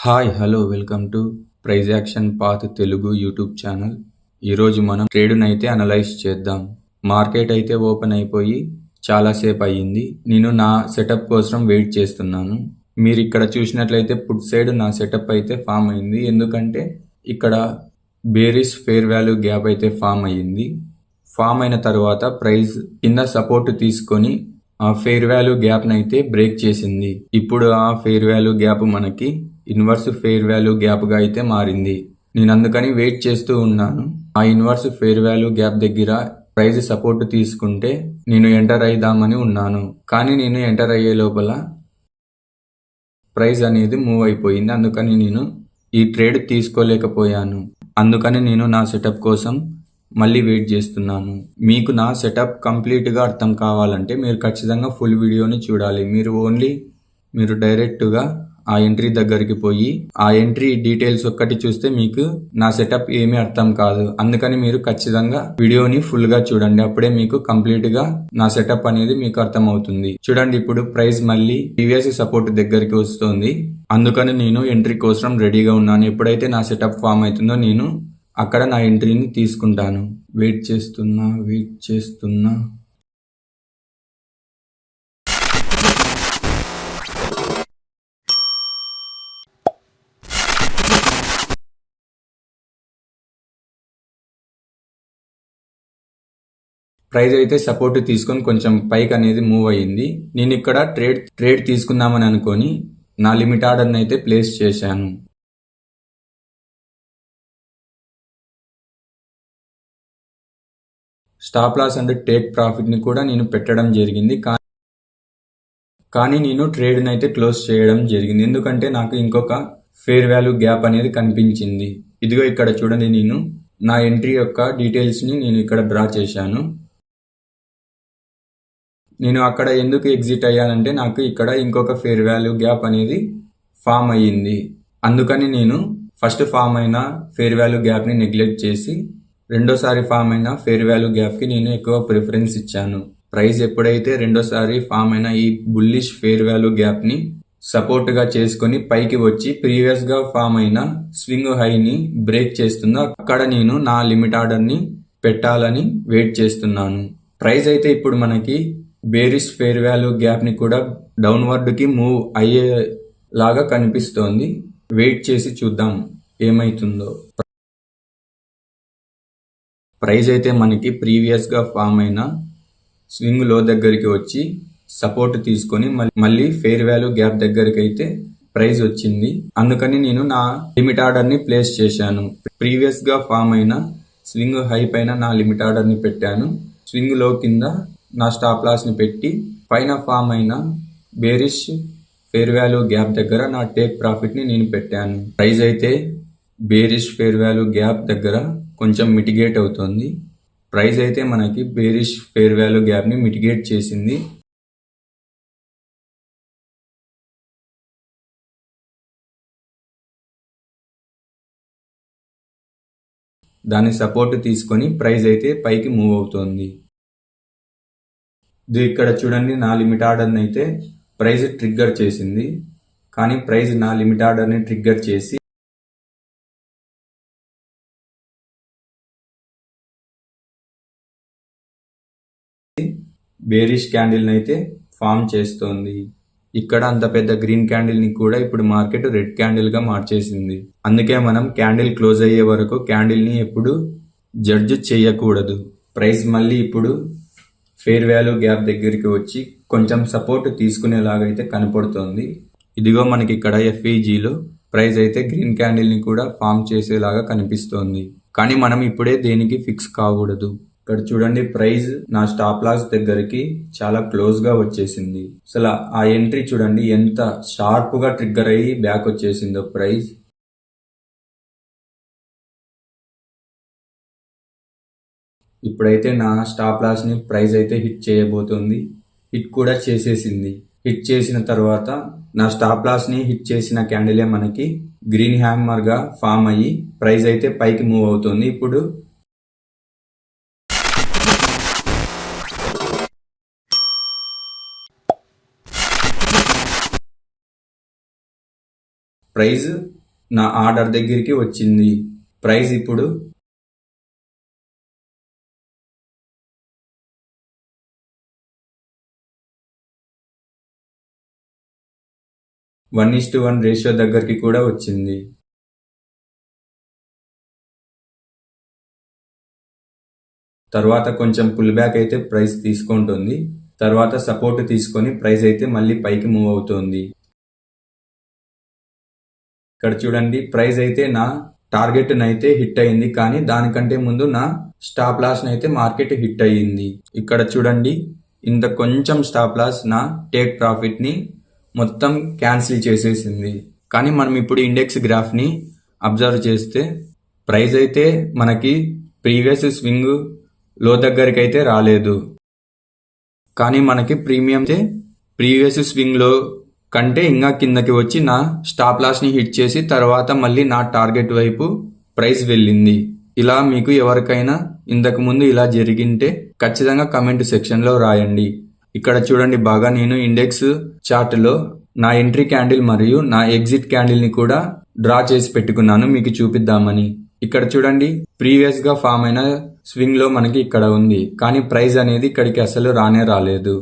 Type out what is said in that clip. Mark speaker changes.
Speaker 1: Hi hello welcome to price action path Telugu YouTube channel. ఈరోజు మనం ట్రేడ్ని అయితే అనలైజ్ చేద్దాం. మార్కెట్ అయితే ఓపెన్ అయిపోయి చాలాసేపు అయ్యింది. నేను నా సెటప్ కోసం వెయిట్ చేస్తున్నాను. మీరు ఇక్కడ చూసినట్లయితే పుట్ సైడ్ నా సెటప్ అయితే ఫామ్ అయింది. ఎందుకంటే ఇక్కడ బేరిష్ ఫేర్ వాల్యూ గ్యాప్ అయితే ఫామ్ అయ్యింది. ఫామ్ అయిన తర్వాత ప్రైస్ కింద సపోర్ట్ తీసుకొని ఆ ఫేర్ వాల్యూ గ్యాప్ని అయితే బ్రేక్ చేసింది. ఇప్పుడు ఆ ఫేర్ వాల్యూ గ్యాప్ మనకి ఇన్వర్స్ ఫేర్ వాల్యూ గ్యాప్గా అయితే మారింది. నేను అందుకని వెయిట్ చేస్తూ ఉన్నాను. ఆ ఇన్వర్స్ ఫేర్ వాల్యూ గ్యాప్ దగ్గర ప్రైస్ సపోర్ట్ తీసుకుంటే నేను ఎంటర్ అయిదామని ఉన్నాను. కానీ నేను ఎంటర్ అయ్యే లోపల ప్రైస్ అనేది మూవ్ అయిపోయింది. అందుకని నేను ఈ ట్రేడ్ తీసుకోలేకపోయాను. అందుకని నేను నా సెటప్ కోసం మళ్ళీ వెయిట్ చేస్తున్నాను. మీకు నా సెటప్ కంప్లీట్గా అర్థం కావాలంటే మీరు ఖచ్చితంగా ఫుల్ వీడియోని చూడాలి. మీరు డైరెక్ట్గా ఆ ఎంట్రీ దగ్గరికి పోయి ఆ ఎంట్రీ డీటెయిల్స్ ఒక్కటి చూస్తే మీకు నా సెటప్ ఏమీ అర్థం కాదు. అందుకని మీరు ఖచ్చితంగా వీడియోని ఫుల్గా చూడండి. అప్పుడే మీకు కంప్లీట్గా నా సెటప్ అనేది మీకు అర్థమవుతుంది. చూడండి, ఇప్పుడు ప్రైస్ మళ్ళీ ప్రీవియస్ సపోర్ట్ దగ్గరికి వస్తుంది. అందుకని నేను ఎంట్రీ కోసం రెడీగా ఉన్నాను. ఎప్పుడైతే నా సెటప్ ఫామ్ అవుతుందో నేను అక్కడ నా ఎంట్రీని తీసుకుంటాను. వెయిట్ చేస్తున్నా. ప్రైస్ అయితే సపోర్ట్ తీసుకొని కొంచెం పైకి అనేది మూవ్ అయ్యింది. నేను ఇక్కడ ట్రేడ్ తీసుకుందామని అనుకొని నా లిమిట్ ఆర్డర్ని అయితే ప్లేస్ చేశాను. స్టాప్ లాస్ అండ్ టేక్ ప్రాఫిట్ని కూడా నేను పెట్టడం జరిగింది. కానీ నేను ట్రేడ్ని అయితే క్లోజ్ చేయడం జరిగింది. ఎందుకంటే నాకు ఇంకొక ఫేర్ వాల్యూ గ్యాప్ అనేది కనిపించింది. ఇదిగో ఇక్కడ చూడండి, నేను నా ఎంట్రీ యొక్క డీటెయిల్స్ని నేను ఇక్కడ డ్రా చేశాను. నేను అక్కడ ఎందుకు ఎగ్జిట్ అయ్యానంటే నాకు ఇక్కడ ఇంకొక ఫేర్ వాల్యూ గ్యాప్ అనేది ఫామ్ అయ్యింది. అందుకని నేను ఫస్ట్ ఫామ్ అయిన ఫేర్ వాల్యూ గ్యాప్ని నెగ్లెక్ట్ చేసి రెండోసారి ఫామ్ అయిన ఫేర్ వాల్యూ గ్యాప్కి నేను ఎక్కువ ప్రిఫరెన్స్ ఇచ్చాను. ప్రైస్ ఎప్పుడైతే రెండోసారి ఫామ్ అయిన ఈ బుల్లిష్ ఫేర్ వాల్యూ గ్యాప్ని సపోర్ట్గా చేసుకొని పైకి వచ్చి ప్రీవియస్గా ఫామ్ అయిన స్వింగ్ హైని బ్రేక్ చేస్తుందో అక్కడ నేను నా లిమిట్ ఆర్డర్ని పెట్టాలని వెయిట్ చేస్తున్నాను. ప్రైస్ అయితే ఇప్పుడు మనకి బేరిష్ ఫేర్ వాల్యూ గ్యాప్ని కూడా డౌన్వర్డ్కి మూవ్ అయ్యేలాగా కనిపిస్తోంది. వెయిట్ చేసి చూద్దాం ఏమైతుందో. ప్రైస్ అయితే మనకి ప్రీవియస్గా ఫామ్ అయిన స్వింగ్ లో దగ్గరికి వచ్చి సపోర్ట్ తీసుకొని మళ్ళీ ఫేర్ వాల్యూ గ్యాప్ దగ్గరికి అయితే ప్రైస్ వచ్చింది. అందుకని నేను నా లిమిట్ ఆర్డర్ని ప్లేస్ చేశాను. ప్రీవియస్గా ఫామ్ అయిన స్వింగ్ హై పైన నా లిమిట్ ఆర్డర్ని పెట్టాను. స్వింగ్ లో కింద నా స్టాప్ లాస్ని పెట్టి పైన ఫామ్ అయిన బేరిష్ ఫేర్ వాల్యూ గ్యాప్ దగ్గర నా టేక్ ప్రాఫిట్ని నేను పెట్టాను. ప్రైస్ అయితే బేరిష్ ఫేర్ వాల్యూ గ్యాప్ దగ్గర కొంచెం మిటిగేట్ అవుతుంది. ప్రైస్ అయితే మనకి బేరిష్ ఫేర్ వాల్యూ గ్యాప్ని మిటిగేట్ చేసింది. దాని సపోర్ట్ తీసుకొని ప్రైస్ అయితే పైకి మూవ్ అవుతుంది. ఇది ఇక్కడ చూడండి, నా లిమిట్ ఆర్డర్ని అయితే ప్రైస్ ట్రిగ్గర్ చేసింది. కానీ ప్రైస్ నా లిమిట్ ఆర్డర్ని ట్రిగ్గర్ చేసి బేరిష్ క్యాండిల్ని అయితే ఫామ్ చేస్తోంది. ఇక్కడ అంత పెద్ద గ్రీన్ క్యాండిల్ని కూడా ఇప్పుడు మార్కెట్ రెడ్ క్యాండిల్గా మార్చేసింది. అందుకే మనం క్యాండిల్ క్లోజ్ అయ్యే వరకు క్యాండిల్ని ఎప్పుడు జడ్జ్ చేయకూడదు. ప్రైస్ మళ్ళీ ఇప్పుడు ఫేర్ వాల్యూ గ్యాప్ దగ్గరికి వచ్చి కొంచెం సపోర్ట్ తీసుకునేలాగైతే కనపడుతోంది. ఇదిగో మనకి ఇక్కడ ఎఫ్ఈజీలో ప్రైస్ అయితే గ్రీన్ క్యాండిల్ని కూడా ఫామ్ చేసేలాగా కనిపిస్తోంది. కానీ మనం ఇప్పుడే దేనికి ఫిక్స్ కాకూడదు. ఇక్కడ చూడండి, ప్రైస్ నా స్టాప్ లాస్ దగ్గరికి చాలా క్లోజ్గా వచ్చేసింది. అసలు ఆ ఎంట్రీ చూడండి ఎంత షార్ప్గా ట్రిగ్గర్ అయ్యి బ్యాక్ వచ్చేసిందో ప్రైస్. ఇప్పుడైతే నా స్టాప్ లాస్ని ప్రైస్ అయితే హిట్ చేయబోతోంది. హిట్ కూడా చేసేసింది. హిట్ చేసిన తర్వాత నా స్టాప్ లాస్ని హిట్ చేసిన క్యాండిలే మనకి గ్రీన్ హ్యామర్గా ఫామ్ అయ్యి ప్రైస్ అయితే పైకి మూవ్ అవుతుంది. ఇప్పుడు ప్రైస్ నా ఆర్డర్ దగ్గరికి వచ్చింది. ప్రైస్ ఇప్పుడు 1:1 రేషియో దగ్గరికి కూడా వచ్చింది. తర్వాత కొంచెం పుల్ బ్యాక్ అయితే ప్రైస్ తీసుకుంటుంది. తర్వాత సపోర్ట్ తీసుకొని ప్రైస్ అయితే మళ్ళీ పైకి మూవ్ అవుతుంది. ఇక్కడ చూడండి, ప్రైస్ అయితే నా టార్గెట్ నైతే హిట్ అయింది, కానీ దానికంటే ముందు నా స్టాప్ లాస్ నైతే మార్కెట్ హిట్ అయ్యింది. ఇక్కడ చూడండి, ఇంత కొంచెం స్టాప్ లాస్ నా టేక్ ప్రాఫిట్ ని మొత్తం క్యాన్సిల్ చేసేసింది. కానీ మనం ఇప్పుడు ఇండెక్స్ గ్రాఫ్ ని అబ్జర్వ్ చేస్తే ప్రైస్ అయితే మనకి ప్రీవియస్ స్వింగ్ లో దగ్గరికి అయితే రాలేదు, కానీ మనకి ప్రీమియం ప్రీవియస్ స్వింగ్ లో కంటే ఇంకా కిందకి వచ్చి నా స్టాప్ లాస్ ని హిట్ చేసి తర్వాత మళ్ళీ నా టార్గెట్ వైపు ప్రైస్ వెళ్ళింది. ఇలా మీకు ఎవరికైనా ఇంతకు ముందు ఇలా జరిగింటే ఖచ్చితంగా కమెంట్ సెక్షన్ లో రాయండి. ఇక్కడ చూడండి, బాగా నేను ఇండెక్స్ చార్ట్ లో నా ఎంట్రీ క్యాండిల్ మరియు నా ఎగ్జిట్ క్యాండిల్ ని కూడా డ్రా చేసి పెట్టుకున్నాను మీకు చూపిద్దామని. ఇక్కడ చూడండి, ప్రీవియస్ గా ఫామ్ అయిన స్వింగ్ లో మనకి ఇక్కడ ఉంది, కానీ ప్రైస్ అనేది ఇక్కడికి అసలు రానే రాలేదు.